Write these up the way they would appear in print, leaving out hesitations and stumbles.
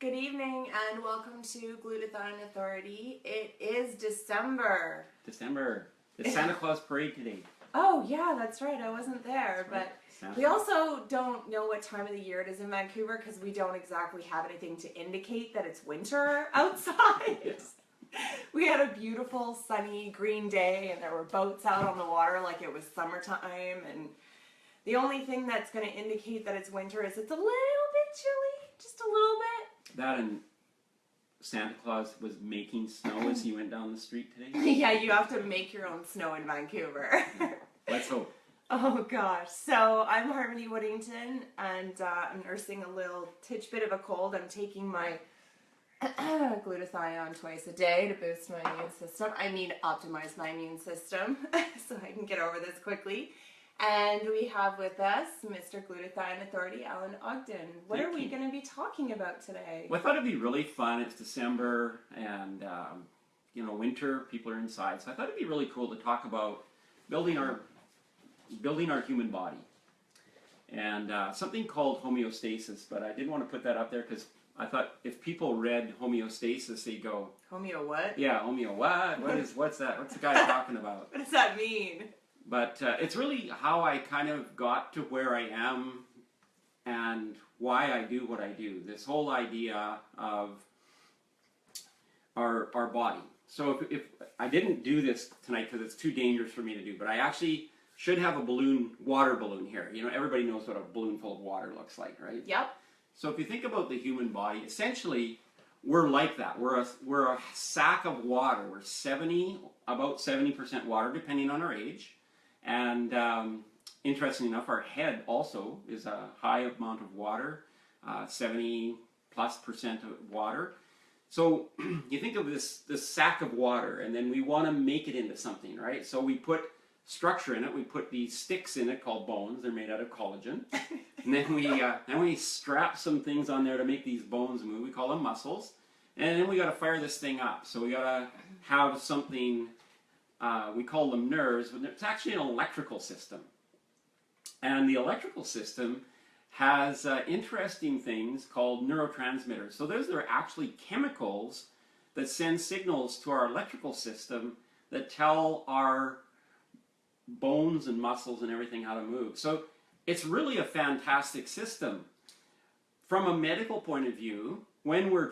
Good evening and welcome to Glutathione Authority. It is December. It's Santa Claus parade today. Oh yeah, that's right. I wasn't there, but we also don't know what time of the year it is in Vancouver because we don't exactly have anything to indicate that it's winter outside. Yes. We had a beautiful sunny green day and there were boats out on the water like it was summertime, and the only thing that's going to indicate that it's winter is it's a little bit chilly, just a little bit. That and Santa Claus was making snow as he went down the street today. Yeah, you have to make your own snow in Vancouver. Let's hope. Oh gosh. So I'm Harmony Woodington and I'm nursing a little bit of a cold. I'm taking my glutathione twice a day to boost my immune system. I mean, optimize my immune system so I can get over this quickly. And we have with us Mr. Glutathione Authority, Alan Ogden. What are we going to be talking about today? Well, I thought it'd be really fun. It's December and, winter. People are inside. So I thought it'd be really cool to talk about building our human body. And something called homeostasis. But I didn't want to put that up there because I thought if people read homeostasis, they'd go, Homeo what? Yeah, homeo what? What's that? What's the guy talking about? What does that mean? But it's really how I kind of got to where I am and why I do what I do. This whole idea of our body. So if I didn't do this tonight because it's too dangerous for me to do, but I actually should have a water balloon here. You know, everybody knows what a balloon full of water looks like, right? Yep. So if you think about the human body, essentially we're like that. We're a sack of water. We're about 70% water, depending on our age. And interestingly enough, our head also is a high amount of water, 70+% of water. So you think of this sack of water, and then we want to make it into something, right? So we put structure in it. We put these sticks in it called bones. They're made out of collagen. And then we strap some things on there to make these bones move. We call them muscles. And then we got to fire this thing up. So we got to have something. We call them nerves, but it's actually an electrical system. And the electrical system has interesting things called neurotransmitters. So those are actually chemicals that send signals to our electrical system that tell our bones and muscles and everything how to move. So it's really a fantastic system. From a medical point of view, when we're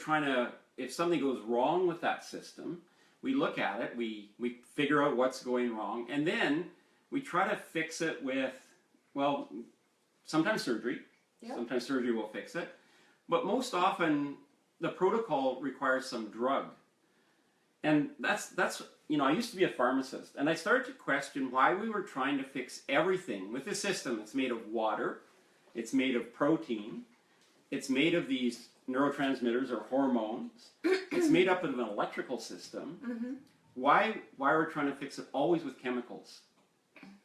if something goes wrong with that system, we look at it, we figure out what's going wrong, and then we try to fix it with, well, sometimes surgery. Yep. Sometimes surgery will fix it. But most often, the protocol requires some drug. And that's I used to be a pharmacist, and I started to question why we were trying to fix everything with this system. It's made of water, it's made of protein, it's made of these neurotransmitters or hormones. It's made up of an electrical system. Mm-hmm. Why we're trying to fix it always with chemicals?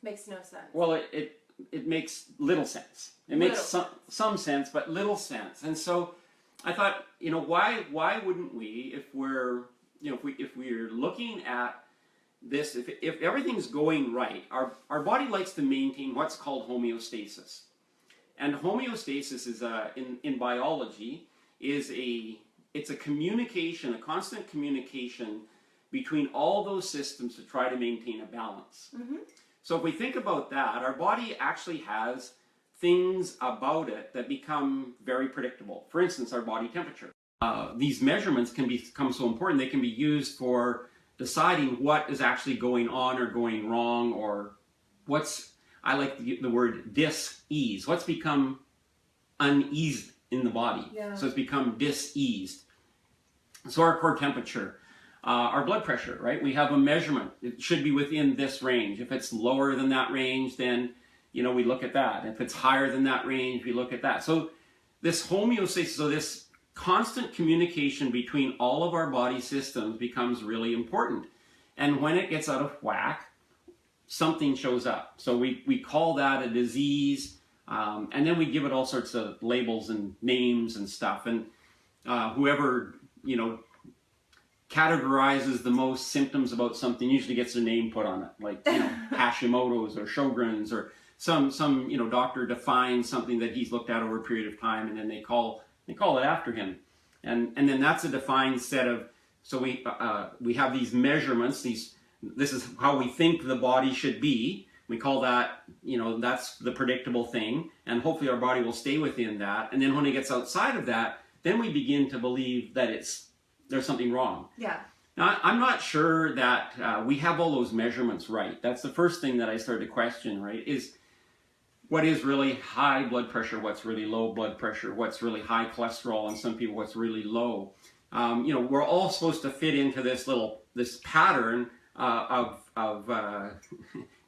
Makes no sense. Well, it makes little sense. It makes some sense, but little sense. And so I thought, why wouldn't we, if we're looking at this, if everything's going right, our body likes to maintain what's called homeostasis. And homeostasis is in biology it's a communication, a constant communication between all those systems to try to maintain a balance. Mm-hmm. So if we think about that, our body actually has things about it that become very predictable. For instance, our body temperature. These measurements can become so important, they can be used for deciding what is actually going on or going wrong, or I like the word dis-ease. What's become uneased in the body. Yeah. So it's become dis-eased. So our core temperature, our blood pressure, right? We have a measurement. It should be within this range. If it's lower than that range, then, we look at that. If it's higher than that range, we look at that. So this homeostasis, so this constant communication between all of our body systems becomes really important. And when it gets out of whack, something shows up. So we call that a disease. And then we give it all sorts of labels and names and stuff. And whoever, categorizes the most symptoms about something usually gets their name put on it. Like, Hashimoto's or Sjogren's, or some doctor defines something that he's looked at over a period of time, and then they call it after him. And then that's a defined set of, so we have these measurements, this is how we think the body should be. We call that, that's the predictable thing, and hopefully our body will stay within that. And then when it gets outside of that, then we begin to believe that there's something wrong. Yeah. Now, I'm not sure that we have all those measurements right. That's the first thing that I started to question, right, is what is really high blood pressure, what's really low blood pressure, what's really high cholesterol, and some people what's really low. We're all supposed to fit into this pattern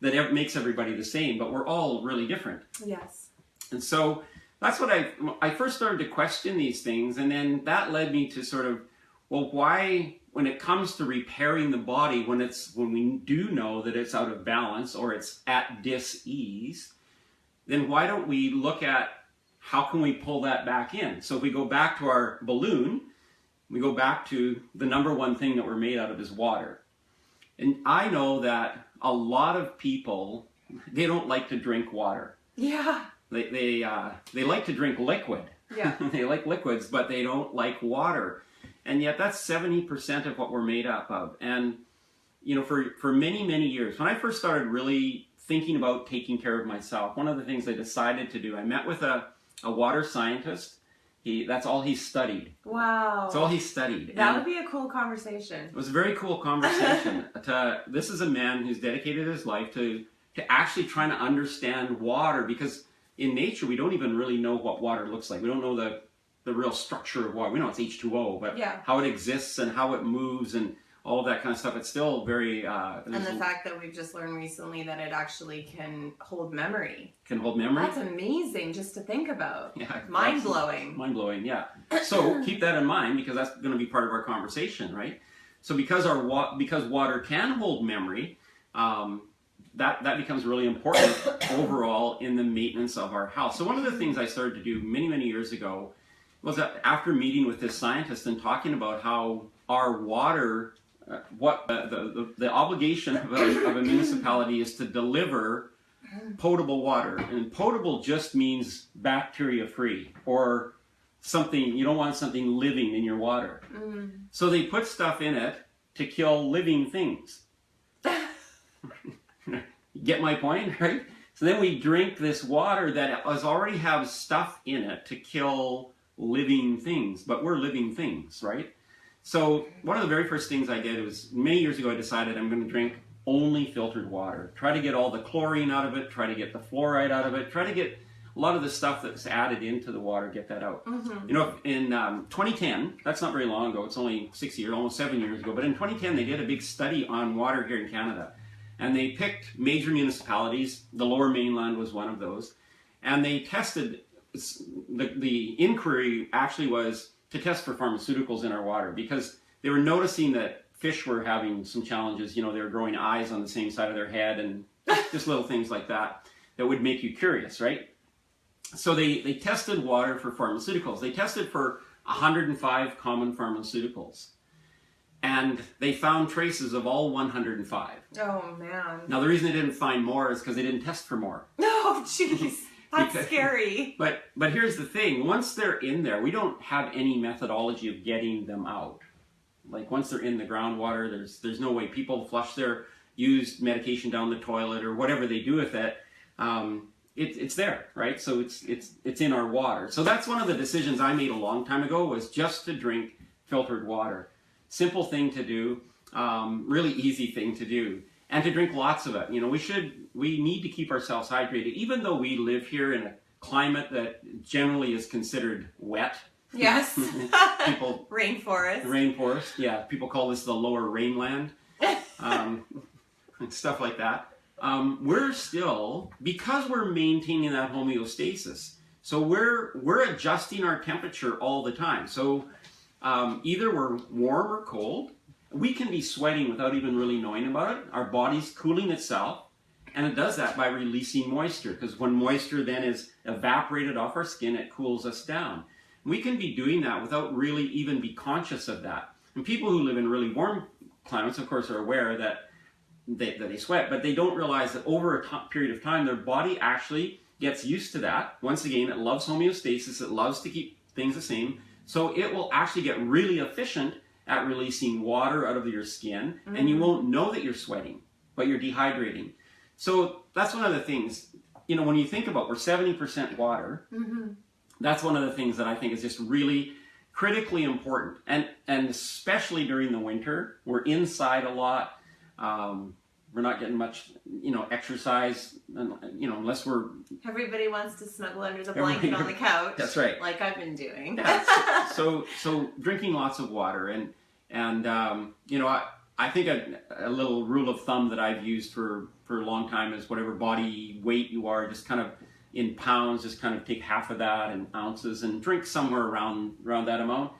that makes everybody the same, but we're all really different. Yes. And so that's what I first started to question these things, and then that led me to sort of, well, why, when it comes to repairing the body, when we do know that it's out of balance or it's at dis-ease, then why don't we look at how can we pull that back in? So if we go back to our balloon, we go back to the number one thing that we're made out of is water. And I know that a lot of people, they don't like to drink water. Yeah. They like to drink liquid. Yeah. They like liquids, but they don't like water. And yet that's 70% of what we're made up of. And, for many, many years, when I first started really thinking about taking care of myself, one of the things I decided to do, I met with a water scientist. That's all he studied. Wow. That's all he studied. That would be a cool conversation. It was a very cool conversation. This is a man who's dedicated his life to actually trying to understand water, because in nature we don't even really know what water looks like. We don't know the real structure of water. We know it's H2O, but how it exists and how it moves and all of that kind of stuff, it's still very... and the fact that we've just learned recently that it actually can hold memory. Can hold memory? That's amazing just to think about. Yeah, mind-blowing. Mind-blowing, yeah. So keep that in mind, because that's going to be part of our conversation, right? So because water can hold memory, that becomes really important overall in the maintenance of our health. So one of the things I started to do many, many years ago was that after meeting with this scientist and talking about how our water... what the obligation of a municipality is to deliver potable water, and potable just means bacteria-free, or something, you don't want something living in your water. So they put stuff in it to kill living things. Get my point, right? So then we drink this water that already has stuff in it to kill living things, but we're living things, right? So one of the very first things I did was, many years ago, I decided I'm going to drink only filtered water. Try to get all the chlorine out of it, try to get the fluoride out of it, try to get a lot of the stuff that's added into the water, get that out. In 2010, that's not very long ago, it's only 6 years, almost 7 years ago, but in 2010 they did a big study on water here in Canada. And they picked major municipalities, the Lower Mainland was one of those, and they tested, the inquiry actually was to test for pharmaceuticals in our water, because they were noticing that fish were having some challenges. They were growing eyes on the same side of their head, and just little things like that would make you curious, right? So they tested water for pharmaceuticals. They tested for 105 common pharmaceuticals, and they found traces of all 105. Oh, man. Now, the reason they didn't find more is because they didn't test for more. Oh, jeez. That's scary. But here's the thing. Once they're in there, we don't have any methodology of getting them out. Like, once they're in the groundwater, there's no way. People flush their used medication down the toilet or whatever they do with it. It's there, right? So it's in our water. So that's one of the decisions I made a long time ago, was just to drink filtered water. Simple thing to do, really easy thing to do. And to drink lots of it. We need to keep ourselves hydrated, even though we live here in a climate that generally is considered wet. Yes. Rainforest. Rainforest, yeah. People call this the lower Rainland. Stuff like that. We're still, because we're maintaining that homeostasis, so we're adjusting our temperature all the time. So either we're warm or cold. We can be sweating without even really knowing about it. Our body's cooling itself, and it does that by releasing moisture, because when moisture then is evaporated off our skin, it cools us down. We can be doing that without really even be conscious of that. And people who live in really warm climates, of course, are aware that they sweat, but they don't realize that over a period of time, their body actually gets used to that. Once again, it loves homeostasis. It loves to keep things the same. So it will actually get really efficient at releasing water out of your skin, and you won't know that you're sweating, but you're dehydrating. So that's one of the things, when you think about we're 70% water, that's one of the things that I think is just really critically important. And especially during the winter, we're inside a lot. We're not getting much, exercise, unless we're... Everybody wants to snuggle under the blanket on the couch. That's right. Like I've been doing. Yeah, so drinking lots of water. And I think a little rule of thumb that I've used for a long time is whatever body weight you are, just kind of in pounds, just kind of take half of that in ounces and drink somewhere around that amount.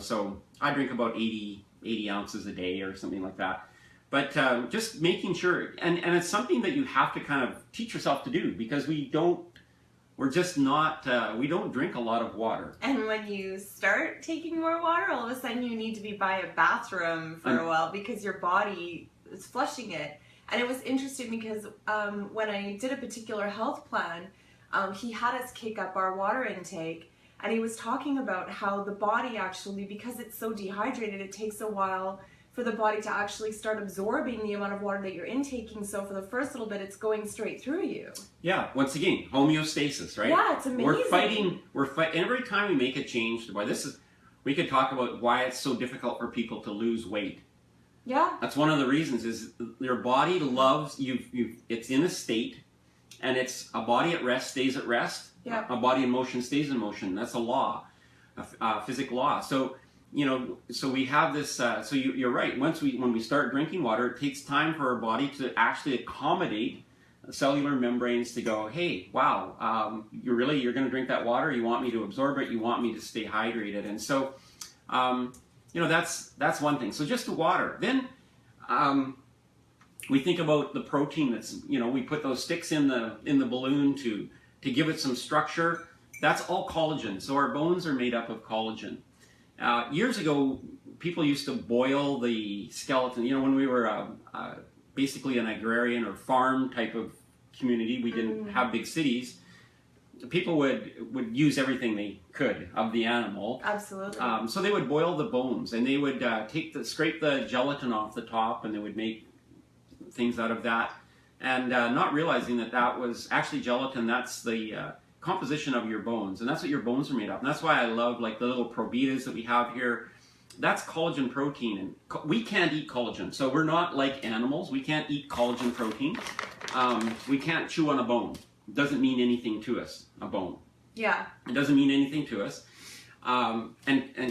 So I drink about 80 ounces a day or something like that. But just making sure, and it's something that you have to kind of teach yourself to do, because we don't drink a lot of water. And when you start taking more water, all of a sudden you need to be by a bathroom for a while because your body is flushing it. And it was interesting because when I did a particular health plan, he had us kick up our water intake, and he was talking about how the body actually, because it's so dehydrated, it takes a while for the body to actually start absorbing the amount of water that you're intaking. So for the first little bit, it's going straight through you. Yeah, once again, homeostasis, right? Yeah, it's amazing. We're fighting every time we make a change. We could talk about why it's so difficult for people to lose weight. Yeah. That's one of the reasons, is your body loves, it's in a state, and it's a body at rest stays at rest. Yeah. A body in motion stays in motion. That's a law, a physical law. So, so we have this, so you're right. When we start drinking water, it takes time for our body to actually accommodate cellular membranes to go, hey, wow, you're going to drink that water? You want me to absorb it? You want me to stay hydrated? And so, that's one thing. So just the water. Then we think about the protein that's, we put those sticks in the balloon to give it some structure. That's all collagen. So our bones are made up of collagen. Years ago, people used to boil the skeleton. When we were basically an agrarian or farm type of community, we didn't have big cities. People would use everything they could of the animal. Absolutely. So they would boil the bones, and they would scrape the gelatin off the top, and they would make things out of that, and not realizing that was actually gelatin. That's the composition of your bones, and that's what your bones are made of. And that's why I love like the little probitas that we have here. That's collagen protein, and we can't eat collagen. So we're not like animals. We can't eat collagen protein. We can't chew on a bone. It doesn't mean anything to us, a bone. Yeah. It doesn't mean anything to us. And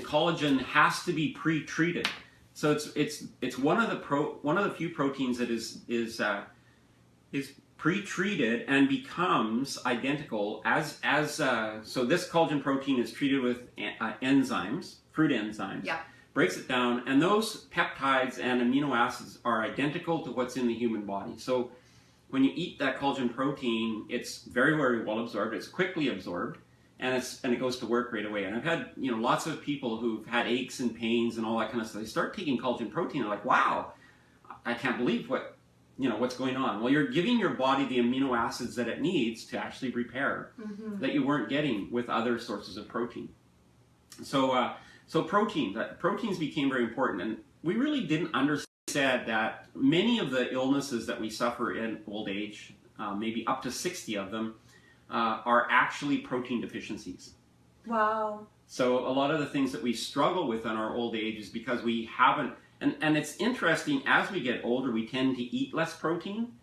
collagen has to be pre-treated. So it's one of the few proteins that is pre-treated and becomes identical as so this collagen protein is treated with enzymes, fruit enzymes. Yeah. Breaks it down, and those peptides and amino acids are identical to what's in the human body. So when you eat that collagen protein, it's very, very well absorbed. It's quickly absorbed, and it goes to work right away. And I've had lots of people who've had aches and pains and all that kind of stuff. They start taking collagen protein, and they're like, wow, I can't believe what's going on. Well, you're giving your body the amino acids that it needs to actually repair that you weren't getting with other sources of protein. So proteins became very important, and we really didn't understand that many of the illnesses that we suffer in old age, maybe up to 60 of them, are actually protein deficiencies. Wow. So a lot of the things that we struggle with in our old age is because we haven't, and it's interesting, as we get older, we tend to eat less protein.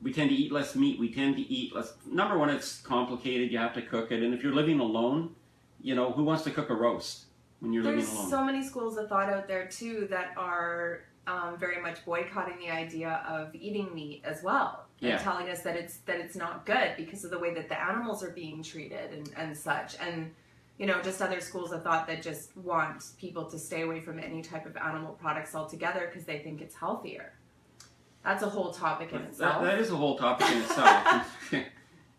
We tend to eat less meat. We tend to eat less. Number one, it's complicated. You have to cook it. And if you're living alone, who wants to cook a roast when you're living alone? There's so many schools of thought out there, too, that are very much boycotting the idea of eating meat as well. Yeah. And telling us that it's not good because of the way that the animals are being treated and such. And, just other schools of thought that just want people to stay away from any type of animal products altogether because they think it's healthier. That's a whole topic in itself. That is a whole topic in itself.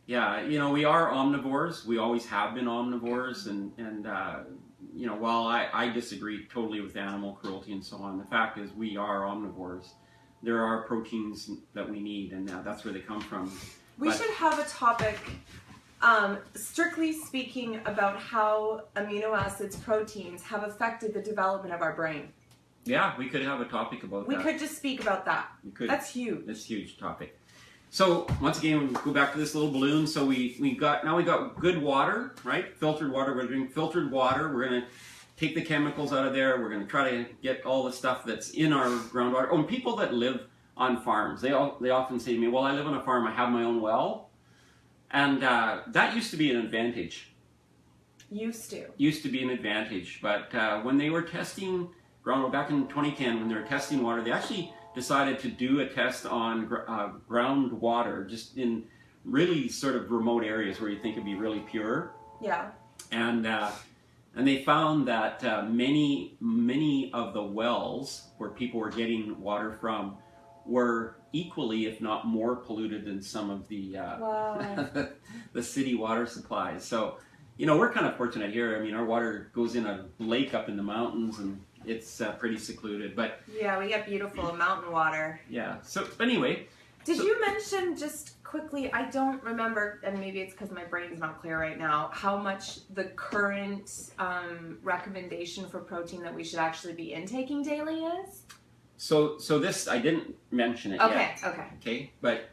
Yeah, we are omnivores. We always have been omnivores, and while I disagree totally with animal cruelty and so on, the fact is we are omnivores. There are proteins that we need, and that's where they come from. We should have a topic Strictly speaking about how amino acids, proteins have affected the development of our brain. Yeah, we could have a topic about that. We could just speak about that. We could. That's huge. That's a huge topic. So once again, we go back to this little balloon. So we got good water, right? Filtered water. We're doing filtered water. We're gonna take the chemicals out of there. We're gonna try to get all the stuff that's in our groundwater. Oh, and people that live on farms, they often say to me, "Well, I live on a farm. I have my own well," and that used to be an advantage. Used to be an advantage, but when they were testing groundwater back in 2010, when they were testing water, they actually decided to do a test on groundwater, just in really sort of remote areas where you think it'd be really pure. Yeah. And they found that many of the wells where people were getting water from were equally, if not more, polluted than some of the the city water supplies. So, we're kind of fortunate here. I mean, our water goes in a lake up in the mountains, and it's pretty secluded. But yeah, we get beautiful mountain water. Yeah. So anyway. Did you mention just quickly, I don't remember, and maybe it's because my brain's not clear right now, how much the current recommendation for protein that we should actually be intaking daily is? So this, I didn't mention it yet. Okay. But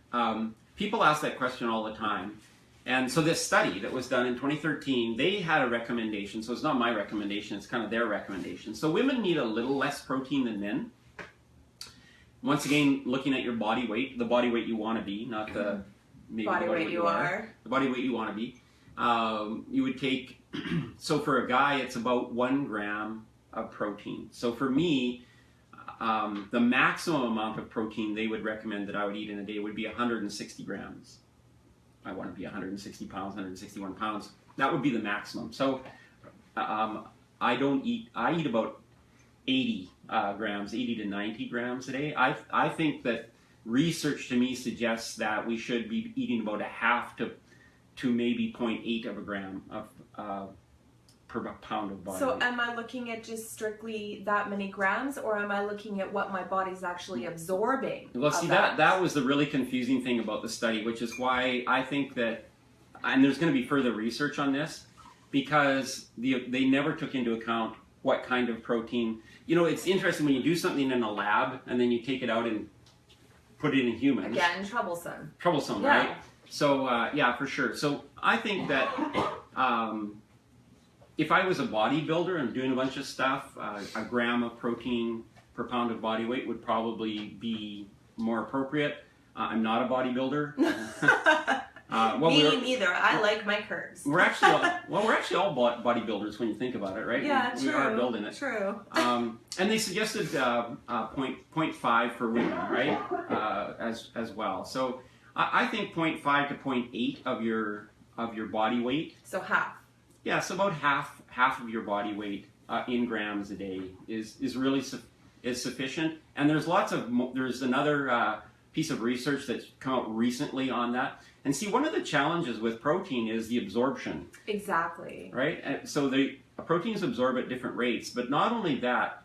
people ask that question all the time. And so this study that was done in 2013, they had a recommendation. So it's not my recommendation, it's kind of their recommendation. So women need a little less protein than men. Once again, looking at your body weight, the body weight you want to be, not the maybe body weight you are. The body weight you want to be. You would take, so for a guy, it's about 1 gram of protein. So for me, the maximum amount of protein they would recommend that I would eat in a day would be 160 grams. I want to be 160 pounds, 161 pounds. That would be the maximum. So I eat about 80 grams, 80 to 90 grams a day. I think that research to me suggests that we should be eating about a half to maybe 0.8 of a gram of per pound of body weight. So am I looking at just strictly that many grams, or am I looking at what my body's actually absorbing? Well, see, that was the really confusing thing about the study, which is why I think that, and there's going to be further research on this, because they never took into account what kind of protein. It's interesting when you do something in a lab and then you take it out and put it in humans. Again, troublesome. Troublesome, yeah. Right? So, yeah, for sure. So I think that if I was a bodybuilder and doing a bunch of stuff, a gram of protein per pound of body weight would probably be more appropriate. I'm not a bodybuilder. Me neither. I like my curves. We're actually all bodybuilders when you think about it, right? Yeah, we true. are building it. True. And they suggested 0.5 for women, right? As well. So I think 0.5 to 0.8 of your body weight. So half. Yeah, so about half of your body weight in grams a day is really sufficient. And there's another piece of research that's come out recently on that. And see, one of the challenges with protein is the absorption. Exactly. Right? And so proteins absorb at different rates, but not only that,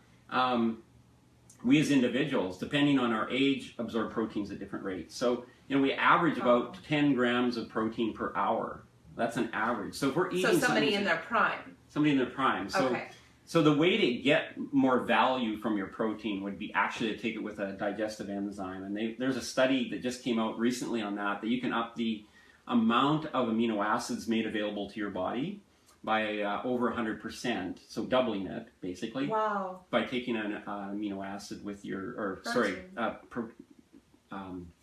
we as individuals, depending on our age, absorb proteins at different rates. So, we average about 10 grams of protein per hour. That's an average. So if we're eating somebody in their prime. Somebody in their prime. So, okay. So the way to get more value from your protein would be actually to take it with a digestive enzyme. And there's a study that just came out recently on that you can up the amount of amino acids made available to your body by over 100%. So doubling it, basically. Wow. By taking an amino acid with your,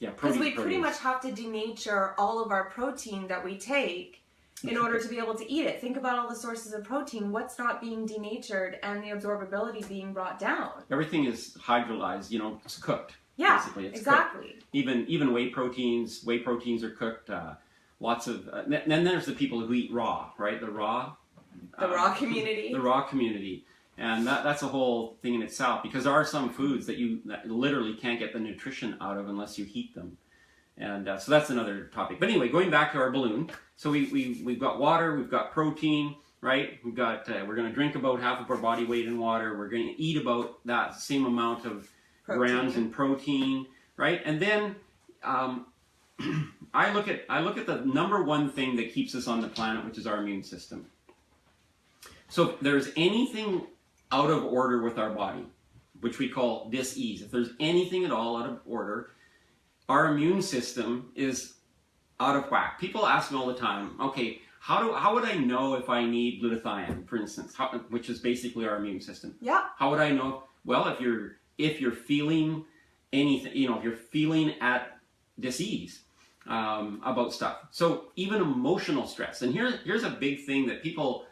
because we pretty much have to denature all of our protein that we take in order to be able to eat it. Think about all the sources of protein. What's not being denatured and the absorbability being brought down? Everything is hydrolyzed, it's cooked. Yeah, basically. It's exactly. Cooked. Even whey proteins are cooked. Lots of, then there's the people who eat raw, right? The raw community. The raw community. And that's a whole thing in itself, because there are some foods that you literally can't get the nutrition out of unless you heat them. And so that's another topic. But anyway, going back to our balloon. So we've got water, we've got protein, right? We've got, we're going to drink about half of our body weight in water. We're going to eat about that same amount of grams in protein, right? And then I look at the number one thing that keeps us on the planet, which is our immune system. So if there's anything out of order with our body, which we call dis-ease, if there's anything at all out of order, our immune system is out of whack. People ask me all the time, okay, how would I know if I need glutathione, for instance, which is basically our immune system? Yeah. How would I know? Well, if you're feeling anything, if you're feeling at dis-ease about stuff. So even emotional stress. And here's a big thing that people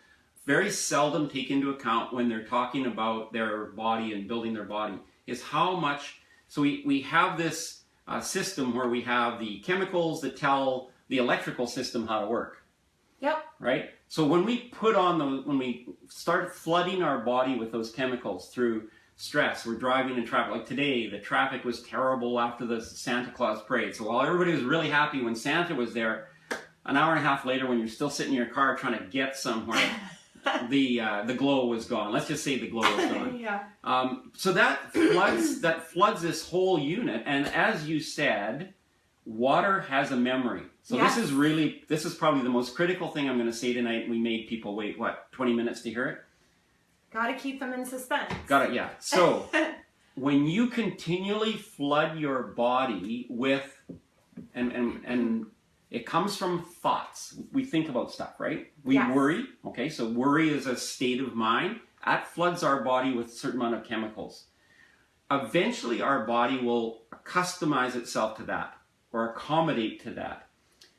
very seldom take into account when they're talking about their body and building their body, is how much. So we have this system where we have the chemicals that tell the electrical system how to work. Yep. Right? So when we when we start flooding our body with those chemicals through stress, we're driving in traffic. Like today, the traffic was terrible after the Santa Claus parade. So while everybody was really happy when Santa was there, an hour and a half later when you're still sitting in your car trying to get somewhere, the glow was gone. Let's just say the glow was gone. Yeah. So that floods this whole unit. And as you said, water has a memory. So Yes. this is probably the most critical thing I'm going to say tonight. We made people wait, 20 minutes to hear it? Got to keep them in suspense. Got it, yeah. So when you continually flood your body with, and it comes from thoughts. We think about stuff, right? We Yes. worry. Okay, so worry is a state of mind. That floods our body with a certain amount of chemicals. Eventually, our body will customize itself to that or accommodate to that.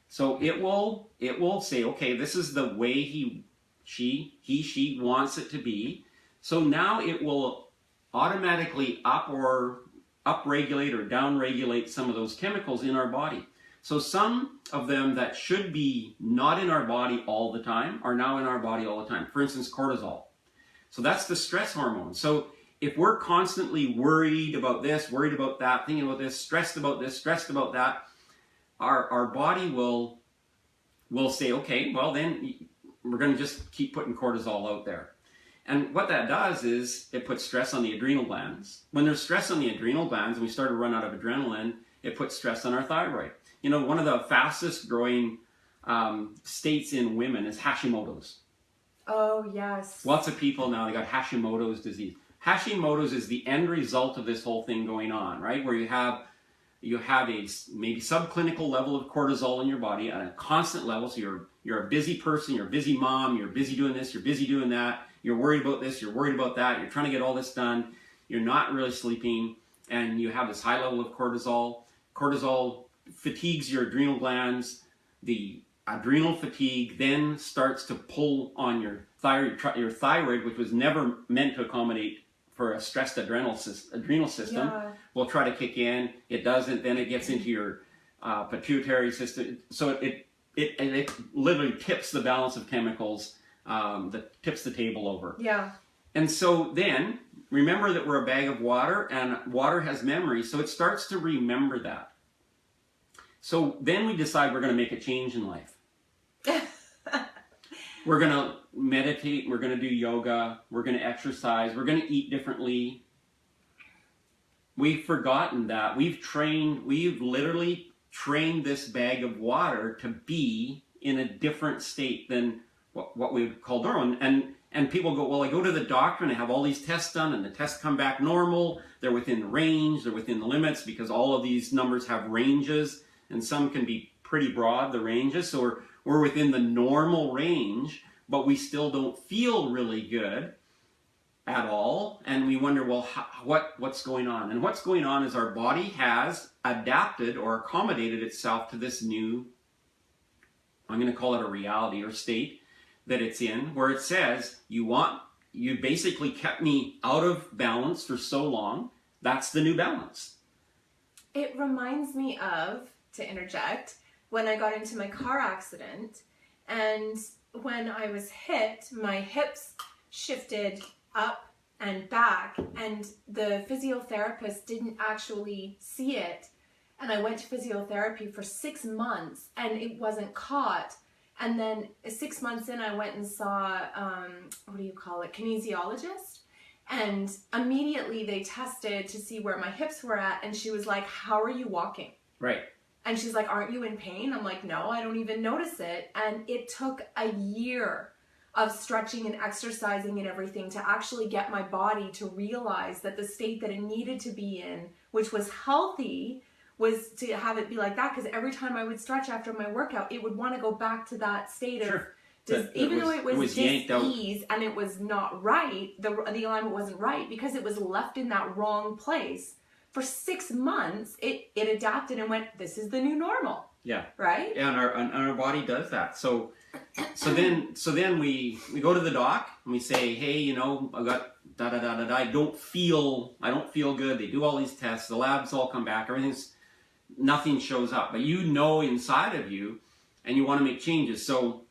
So it will say, okay, this is the way she wants it to be. So now it will automatically upregulate or downregulate some of those chemicals in our body. So some of them that should be not in our body all the time are now in our body all the time. For instance, cortisol. So that's the stress hormone. So if we're constantly worried about this, worried about that, thinking about this, stressed about that, our body will say, okay, well then we're going to just keep putting cortisol out there. And what that does is it puts stress on the adrenal glands. When there's stress on the adrenal glands and we start to run out of adrenaline, it puts stress on our thyroid. One of the fastest growing states in women is Hashimoto's. Oh, yes. Lots of people now, they got Hashimoto's disease. Hashimoto's is the end result of this whole thing going on, right? Where you have a maybe subclinical level of cortisol in your body at a constant level. So you're a busy person, you're a busy mom, you're busy doing this, you're busy doing that, you're worried about this, you're worried about that, you're trying to get all this done, you're not really sleeping, and you have this high level of cortisol. Cortisol fatigues your adrenal glands. The adrenal fatigue then starts to pull on your thyroid, which was never meant to accommodate for a stressed adrenal system. Yeah. Will try to kick in. It doesn't. Then it gets into your pituitary system. So it literally tips the balance of chemicals, that tips the table over. Yeah. And so then, remember that we're a bag of water, and water has memory, so it starts to remember that. So then we decide we're going to make a change in life. We're going to meditate, we're going to do yoga, we're going to exercise, we're going to eat differently. We've forgotten that. We've literally trained this bag of water to be in a different state than what we would call normal. And people go, well, I go to the doctor and I have all these tests done and the tests come back normal. They're within the range, they're within the limits, because all of these numbers have ranges and some can be pretty broad, the ranges. So we're within the normal range, but we still don't feel really good at all. And we wonder, well, what's going on? And what's going on is our body has adapted or accommodated itself to this new, I'm going to call it a reality or state that it's in, where it says, you basically kept me out of balance for so long. That's the new balance. It reminds me of, to interject, when I got into my car accident, and when I was hit, my hips shifted up and back, and the physiotherapist didn't actually see it. And I went to physiotherapy for 6 months, and it wasn't caught. And then 6 months in, I went and saw, kinesiologist. And immediately they tested to see where my hips were at, and she was like, how are you walking? Right. And she's like, aren't you in pain? I'm like, no, I don't even notice it. And it took a year of stretching and exercising and everything to actually get my body to realize that the state that it needed to be in, which was healthy, was to have it be like that. Because every time I would stretch after my workout, it would want to go back to that state of, even though it was dis-ease and it was not right, the alignment wasn't right, because it was left in that wrong place. For 6 months, it adapted and went, this is the new normal. Yeah. Right? Yeah, and our body does that. So then we go to the doc and we say, hey, you know, I got da-da-da-da-da, I don't feel good. They do all these tests, the labs all come back, nothing shows up. But you know inside of you, and you want to make changes. So,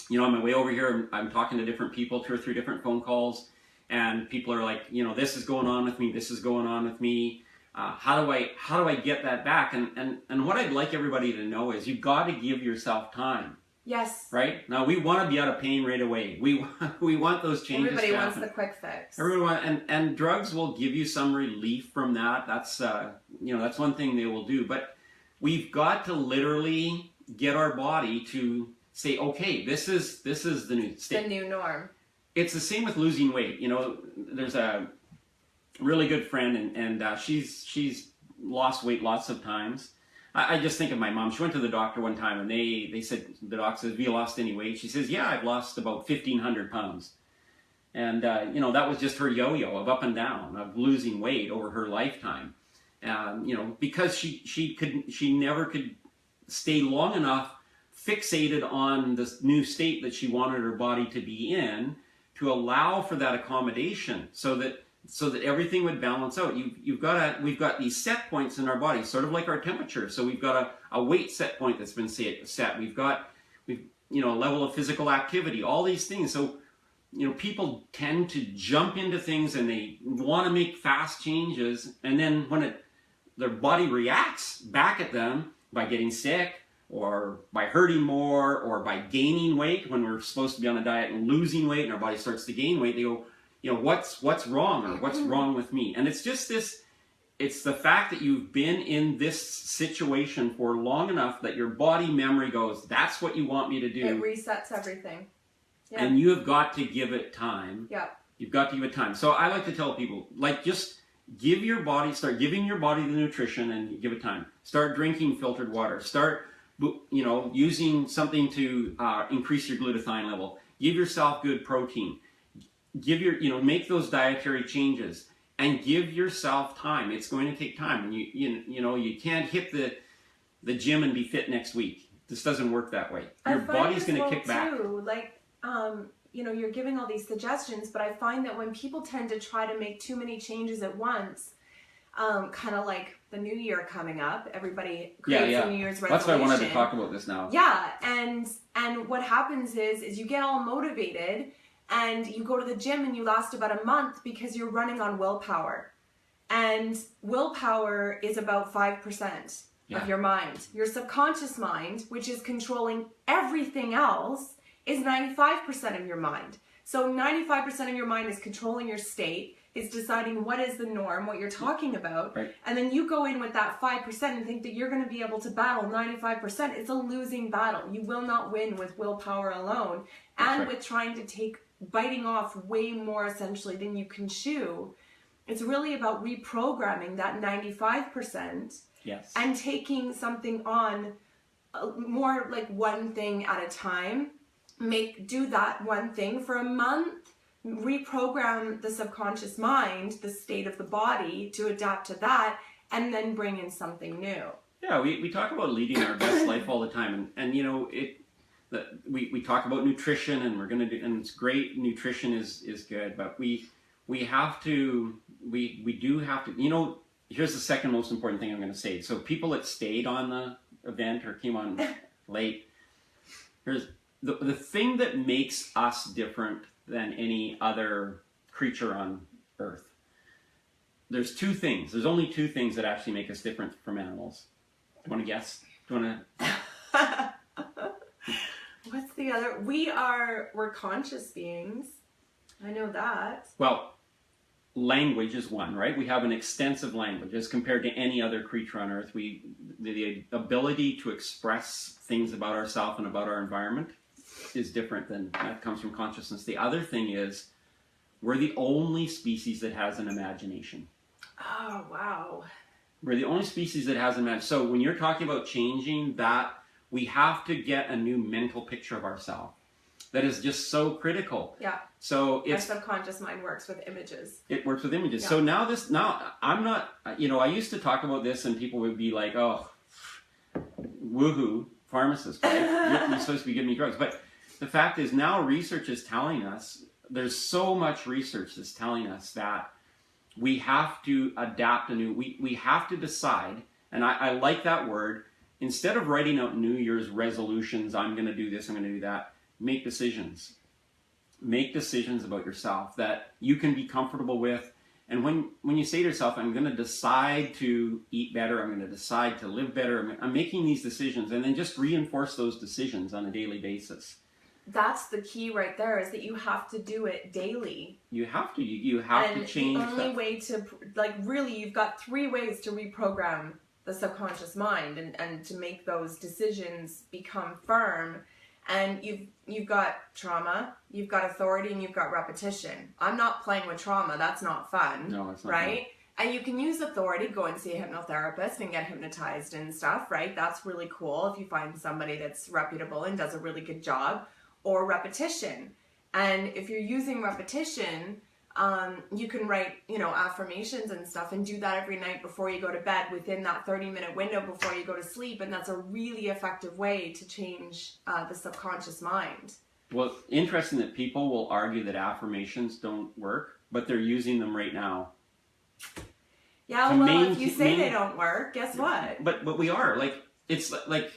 you know, on my way over here, I'm talking to different people, 2 or 3 different phone calls, and people are like, you know, this is going on with me, this is going on with me. How do I get that back? And what I'd like everybody to know is you've got to give yourself time. Yes. Right? Now, we want to be out of pain right away. We want those changes Everybody to wants happen. the quick fix. And drugs will give you some relief from that. That's you know, that's one thing they will do. But we've got to literally get our body to say, okay, this is the new state. The new norm. It's the same with losing weight. You know, there's a really good friend, and she's lost weight lots of times. I just think of my mom. She went to the doctor one time, and they said, the doc says, have you lost any weight? She says, yeah, I've lost about 1,500 pounds. And, you know, that was just her yo-yo of up and down, of losing weight over her lifetime. You know, because she never could stay long enough fixated on this new state that she wanted her body to be in to allow for that accommodation so that everything would balance out. We've got these set points in our body, sort of like our temperature. So we've got a weight set point that's been set. We've you know, a level of physical activity, all these things. So, you know, people tend to jump into things and they want to make fast changes, and then when their body reacts back at them by getting sick, or by hurting more, or by gaining weight when we're supposed to be on a diet and losing weight, and our body starts to gain weight, they go, you know, what's wrong, or what's wrong with me? And it's just it's the fact that you've been in this situation for long enough that your body memory goes, that's what you want me to do. It resets everything. Yeah. And you have got to give it time. Yeah. You've got to give it time. So I like to tell people, like, just start giving your body the nutrition and give it time. Start drinking filtered water. Start, you know, using something to increase your glutathione level. Give yourself good protein. Make those dietary changes and give yourself time. It's going to take time, and you can't hit the gym and be fit next week. This doesn't work that way. Your body's going to kick back. Like, you know, you're giving all these suggestions, but I find that when people tend to try to make too many changes at once, kind of like the new year coming up, everybody creates a New Year's resolution. That's why I wanted to talk about this now. Yeah, and what happens is you get all motivated, and you go to the gym and you last about a month because you're running on willpower. And willpower is about 5% of your mind. Your subconscious mind, which is controlling everything else, is 95% of your mind. So 95% of your mind is controlling your state. It's deciding what is the norm, what you're talking about. Right. And then you go in with that 5% and think that you're going to be able to battle 95%. It's a losing battle. You will not win with willpower alone. And with trying to biting off way more essentially than you can chew. It's really about reprogramming that 95%. Yes. And taking something on more like one thing at a time. Do that one thing for a month. Reprogram the subconscious mind, the state of the body, to adapt to that, and then bring in something new. Yeah, we talk about leading our best life all the time, and you know, we talk about nutrition, and we're going to do, and it's great. Nutrition is good, but we do have to. You know, here's the second most important thing I'm going to say. So people that stayed on the event or came on late, here's the thing that makes us different than any other creature on Earth. There's two things. There's only two things that actually make us different from animals. Do you want to guess? Do you want to? What's the other? We're conscious beings. I know that. Well, language is one, right? We have an extensive language as compared to any other creature on Earth. The ability to express things about ourselves and about our environment is different than that comes from consciousness. The other thing is we're the only species that has an imagination. Oh, wow. We're the only species that has an imagination. So when you're talking about changing that, we have to get a new mental picture of ourselves. That is just so critical. Yeah. So our subconscious mind works with images. It works with images. Yeah. So now I'm not, I used to talk about this and people would be like, oh, woohoo, pharmacist, right? You're supposed to be giving me drugs. But the fact is now research is telling us, there's so much research that's telling us that we have to adapt we have to decide, and I like that word, instead of writing out New Year's resolutions, I'm going to do this, I'm going to do that, make decisions. Make decisions about yourself that you can be comfortable with. And when you say to yourself, I'm going to decide to eat better, I'm going to decide to live better, I'm making these decisions, and then just reinforce those decisions on a daily basis. That's the key right there, is that you have to do it daily. You have to. You have to change that. And the only way to, really, you've got 3 ways to reprogram the subconscious mind and to make those decisions become firm. And you've got trauma, you've got authority, and you've got repetition. I'm not playing with trauma. That's not fun. No, it's not right? Fun. And you can use authority, go and see a hypnotherapist and get hypnotized and stuff, right? That's really cool if you find somebody that's reputable and does a really good job. Or repetition. And if you're using repetition, you can write, affirmations and stuff and do that every night before you go to bed within that 30-minute window before you go to sleep. And that's a really effective way to change the subconscious mind. Well, interesting that people will argue that affirmations don't work, but they're using them right now. Yeah, well, if you say they don't work, guess what? But we are. It's like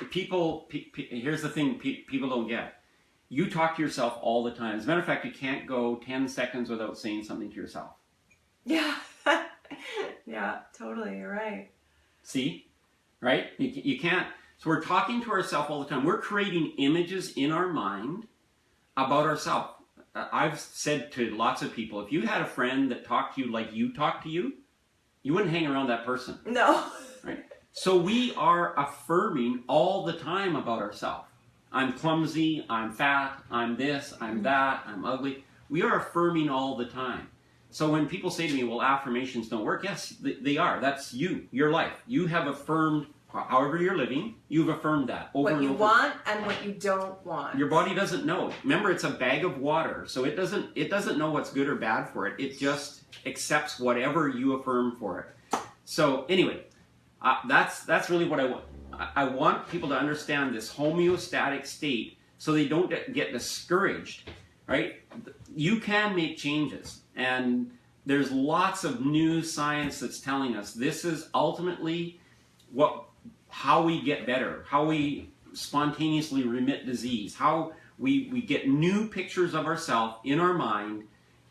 people, here's the thing people don't get. You talk to yourself all the time. As a matter of fact, you can't go 10 seconds without saying something to yourself. Yeah. Yeah, totally. You're right. See? Right? You can't. So we're talking to ourselves all the time. We're creating images in our mind about ourselves. I've said to lots of people, if you had a friend that talked to you like you talk to you, you wouldn't hang around that person. No. Right? So we are affirming all the time about ourselves. I'm clumsy, I'm fat, I'm this, I'm that, I'm ugly. We are affirming all the time. So when people say to me, well, affirmations don't work, yes, they are. That's you, your life. You have affirmed, however you're living, you've affirmed that over and over. What you want and what you don't want. Your body doesn't know. Remember, it's a bag of water, so it doesn't know what's good or bad for it. It just accepts whatever you affirm for it. So anyway, that's really what I want. I want people to understand this homeostatic state so they don't get discouraged, right? You can make changes, and there's lots of new science that's telling us this is ultimately how we get better, how we spontaneously remit disease, how we get new pictures of ourselves in our mind,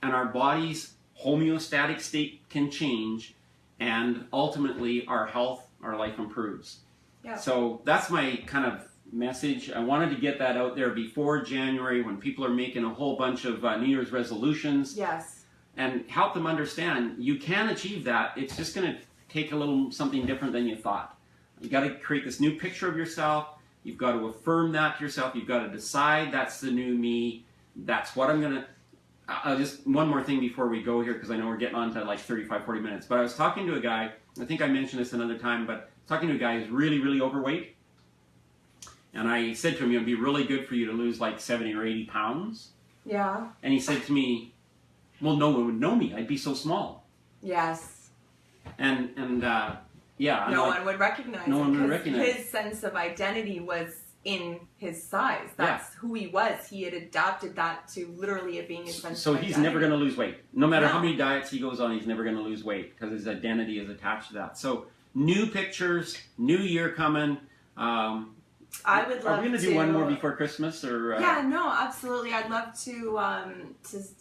and our body's homeostatic state can change, and ultimately our health, our life improves. Yeah. So that's my kind of message. I wanted to get that out there before January when people are making a whole bunch of New Year's resolutions. Yes. And help them understand you can achieve that. It's just going to take a little something different than you thought. You got to create this new picture of yourself. You've got to affirm that to yourself. You've got to decide that's the new me. That's what I'm going to... just one more thing before we go here, because I know we're getting on to like 35, 40 minutes. But I was talking to a guy, I think I mentioned this another time, but talking to a guy who's really, really overweight. And I said to him, it'd be really good for you to lose like 70 or 80 pounds. Yeah. And he said to me, well, no one would know me. I'd be so small. Yes. And yeah. No one would recognize him. No one would recognize his sense of identity was in his size. That's who he was. He had adopted that to literally it being his sense of identity. So he's never going to lose weight. No matter how many diets he goes on, he's never going to lose weight because his identity is attached to that. So new pictures, new year coming. I would love to. Are we going to do one more before Christmas, or? Yeah, no, absolutely. I'd love to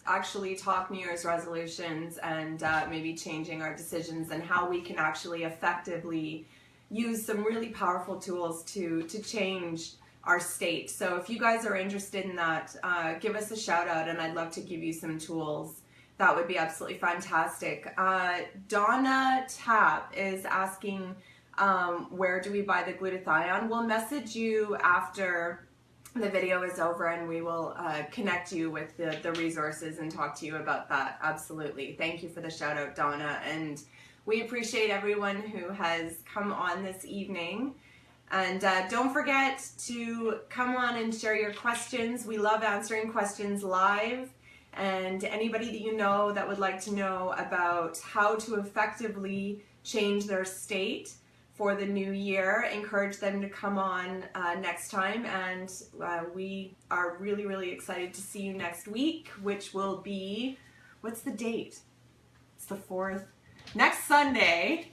actually talk New Year's resolutions and maybe changing our decisions and how we can actually effectively use some really powerful tools to change our state. So if you guys are interested in that, give us a shout out, and I'd love to give you some tools That would be absolutely fantastic. Donna Tapp is asking, where do we buy the glutathione? We'll message you after the video is over, and we will connect you with the resources and talk to you about that. Absolutely. Thank you for the shout out, Donna. And we appreciate everyone who has come on this evening. And don't forget to come on and share your questions. We love answering questions live. And anybody that you know that would like to know about how to effectively change their state for the new year, encourage them to come on next time. And we are really, really excited to see you next week, which will be, what's the date? It's the 4th. Next Sunday.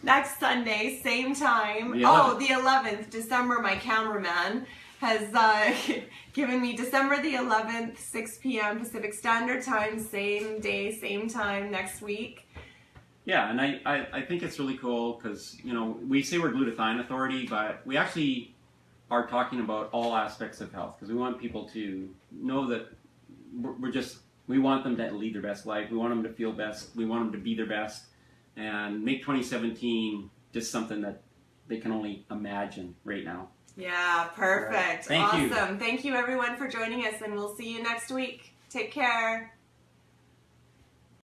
Next Sunday, same time. The 11th, December. My cameraman has given me December the 11th, 6 p.m. Pacific Standard Time, same day, same time next week. Yeah, and I think it's really cool because, you know, we say we're Glutathione Authority, but we actually are talking about all aspects of health because we want people to know that we want them to lead their best life. We want them to feel best. We want them to be their best and make 2017 just something that they can only imagine right now. Yeah, perfect. Right. Thank you. Awesome. Thank you everyone for joining us, and we'll see you next week. Take care.